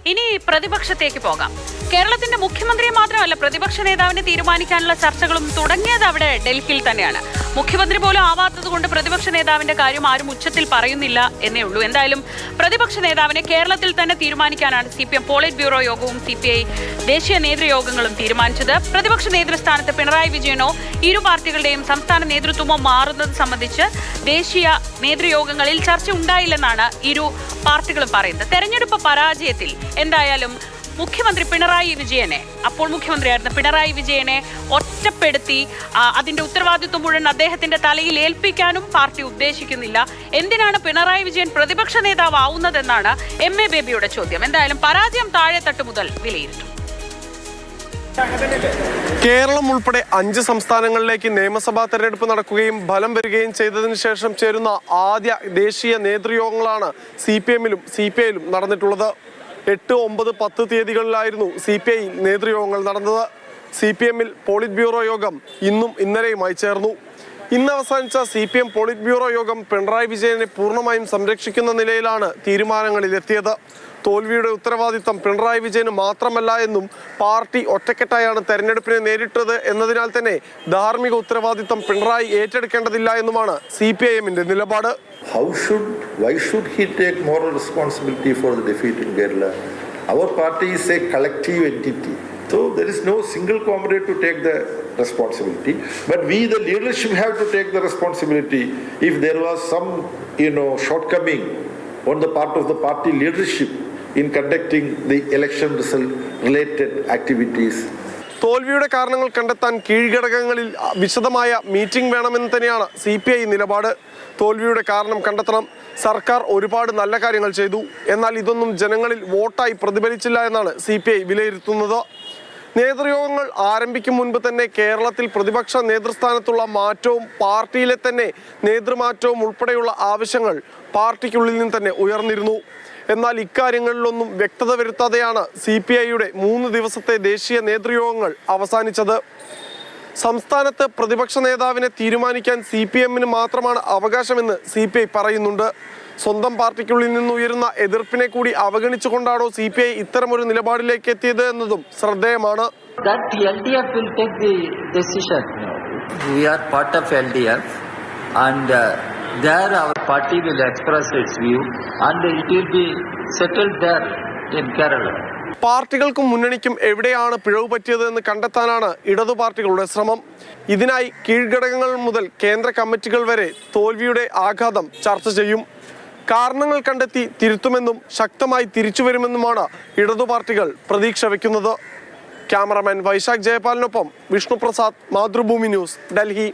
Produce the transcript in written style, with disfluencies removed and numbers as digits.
ഇനി പ്രതിപക്ഷത്തേക്ക് പോകാം. കേരളത്തിന്റെ മുഖ്യമന്ത്രിയെ മാത്രമല്ല പ്രതിപക്ഷ നേതാവിനെ തീരുമാനിക്കാനുള്ള ചർച്ചകളും തുടങ്ങിയത് അവിടെ ഡൽഹിയിൽ തന്നെയാണ്. മുഖ്യമന്ത്രി പോലും ആവാത്തത് കൊണ്ട് പ്രതിപക്ഷ നേതാവിന്റെ കാര്യം ആരും ഉച്ചത്തിൽ പറയുന്നില്ല എന്നേ ഉള്ളൂ. എന്തായാലും പ്രതിപക്ഷ നേതാവിനെ കേരളത്തിൽ തന്നെ തീരുമാനിക്കാനാണ് CPM പോളിറ്റ് ബ്യൂറോ യോഗവും CPI ദേശീയ നേതൃയോഗങ്ങളും തീരുമാനിച്ചത്. പ്രതിപക്ഷ നേതൃസ്ഥാനത്ത് പിണറായി വിജയനോ ഇരു പാർട്ടികളുടെയും സംസ്ഥാന നേതൃത്വമോ മാറുന്നത് സംബന്ധിച്ച് ദേശീയ നേതൃയോഗങ്ങളിൽ ചർച്ച ഉണ്ടായില്ലെന്നാണ് ഇരു പാർട്ടികളും പറയുന്നത്. തെരഞ്ഞെടുപ്പ് പരാജയത്തിൽ എന്തായാലും മുഖ്യമന്ത്രി പിണറായി വിജയനെ, അപ്പോൾ മുഖ്യമന്ത്രിയായിരുന്ന പിണറായി വിജയനെ ഒറ്റപ്പെടുത്തി അതിന്റെ ഉത്തരവാദിത്വം മുഴുവൻ അദ്ദേഹത്തിന്റെ തലയിൽ ഏൽപ്പിക്കാനും പാർട്ടി ഉദ്ദേശിക്കുന്നില്ല. എന്തിനാണ് പിണറായി വിജയൻ പ്രതിപക്ഷ നേതാവ് ആവുന്നതെന്നാണ് MA ബേബിയുടെ ചോദ്യം. എന്തായാലും പരാജയം താഴെത്തട്ട് മുതൽ വിലയിരുത്തും. കേരളം ഉൾപ്പെടെ 5 സംസ്ഥാനങ്ങളിലേക്ക് നിയമസഭാ തെരഞ്ഞെടുപ്പ് നടക്കുകയും ഫലം വരികയും ചെയ്തതിനു ശേഷം ചേരുന്ന ആദ്യ ദേശീയ നേതൃയോഗങ്ങളാണ് CPM-ലും CPI-ലും നടന്നിട്ടുള്ളത്. 8, 9, 10 തീയതികളിലായിരുന്നു CPI നേതൃയോഗങ്ങൾ നടന്നത്. CPM-ൽ പോളിറ്റ് ബ്യൂറോ യോഗം ഇന്നും ഇന്നലെയുമായി ചേർന്നു. ഇന്ന് അവസാനിച്ച CPM പോളിറ്റ് ബ്യൂറോ യോഗം പിണറായി വിജയനെ പൂർണ്ണമായും സംരക്ഷിക്കുന്ന നിലയിലാണ് തീരുമാനങ്ങളിലെത്തിയത്. തോൽവിയുടെ ഉത്തരവാദിത്തം പിണറായി വിജയന് മാത്രമല്ല എന്നും പാർട്ടി ഒറ്റക്കെട്ടായാണ് തെരഞ്ഞെടുപ്പിനെ നേരിട്ടത് എന്നതിനാൽ തന്നെ ധാർമ്മിക ഉത്തരവാദിത്തം പിണറായി ഏറ്റെടുക്കേണ്ടതില്ല എന്നുമാണ് CPIM-ന്റെ നിലപാട്. Why should he take moral responsibility for the defeat in Kerala? Our party is a collective entity. So there is no single comrade to take the responsibility. But we, the leadership, have to take the responsibility if there was some, shortcoming on the part of the party leadership in conducting the election result related activities. തോൽവിയുടെ കാരണങ്ങൾ കണ്ടെത്താൻ കീഴ്ഘടകങ്ങളിൽ വിശദമായ meeting വേണമെന്ന് തന്നെയാണ് CPI നിലപാട്. തോൽവിയുടെ കാരണം കണ്ടെത്തണം. സർക്കാർ ഒരുപാട് നല്ല കാര്യങ്ങൾ ചെയ്തു, എന്നാൽ ഇതൊന്നും ജനങ്ങളിൽ വോട്ടായി പ്രതിഫലിച്ചില്ല എന്നാണ് CPI വിലയിരുത്തുന്നത്. നേതൃയോഗങ്ങൾ ആരംഭിക്കും മുൻപ് തന്നെ കേരളത്തിൽ പ്രതിപക്ഷ നേതൃസ്ഥാനത്തുള്ള മാറ്റവും പാർട്ടിയിലെ തന്നെ നേതൃമാറ്റവും ഉൾപ്പെടെയുള്ള ആവശ്യങ്ങൾ പാർട്ടിക്കുള്ളിൽ നിന്ന് തന്നെ ഉയർന്നിരുന്നു. എന്നാൽ ഇക്കാര്യങ്ങളിലൊന്നും വ്യക്തത വരുത്താതെയാണ് CPI-യുടെ 3 ദിവസത്തെ ദേശീയ നേതൃയോഗങ്ങൾ അവസാനിച്ചത്. സംസ്ഥാനത്ത് പ്രതിപക്ഷ നേതാവിനെ തീരുമാനിക്കാൻ CPM-ന് മാത്രമാണ് അവകാശമെന്ന് CPI പറയുന്നുണ്ട്. സ്വന്തം പാർട്ടിക്കുള്ളിൽ നിന്ന് ഉയരുന്ന എതിർപ്പിനെ കൂടി അവഗണിച്ചുകൊണ്ടാണോ CPI ഇത്തരമൊരു നിലപാടിലേക്ക് എത്തിയത് എന്നതും ശ്രദ്ധേയമാണ്. LDF will take the decision. We are part of LDF and there our party will express its view and it will be settled there in Kerala. പാർട്ടികൾക്കും മുന്നണിക്കും എവിടെയാണ് പിഴവ് പറ്റിയത് എന്ന് കണ്ടെത്താനാണ് ഇടതു പാർട്ടികളുടെ ശ്രമം. ഇതിനായി കീഴ്ഘടകങ്ങൾ മുതൽ കേന്ദ്ര കമ്മിറ്റികൾ വരെ തോൽവിയുടെ ആഘാതം ചർച്ച ചെയ്യും. കാരണങ്ങൾ കണ്ടെത്തി തിരുത്തുമെന്നും ശക്തമായി തിരിച്ചുവരുമെന്നുമാണ് ഇടതു പാർട്ടികൾ പ്രതീക്ഷ വയ്ക്കുന്നത്. ക്യാമറമാൻ വൈശാഖ് ജയപാലിനൊപ്പം വിഷ്ണുപ്രസാദ്, മാതൃഭൂമി ന്യൂസ്, ഡൽഹി.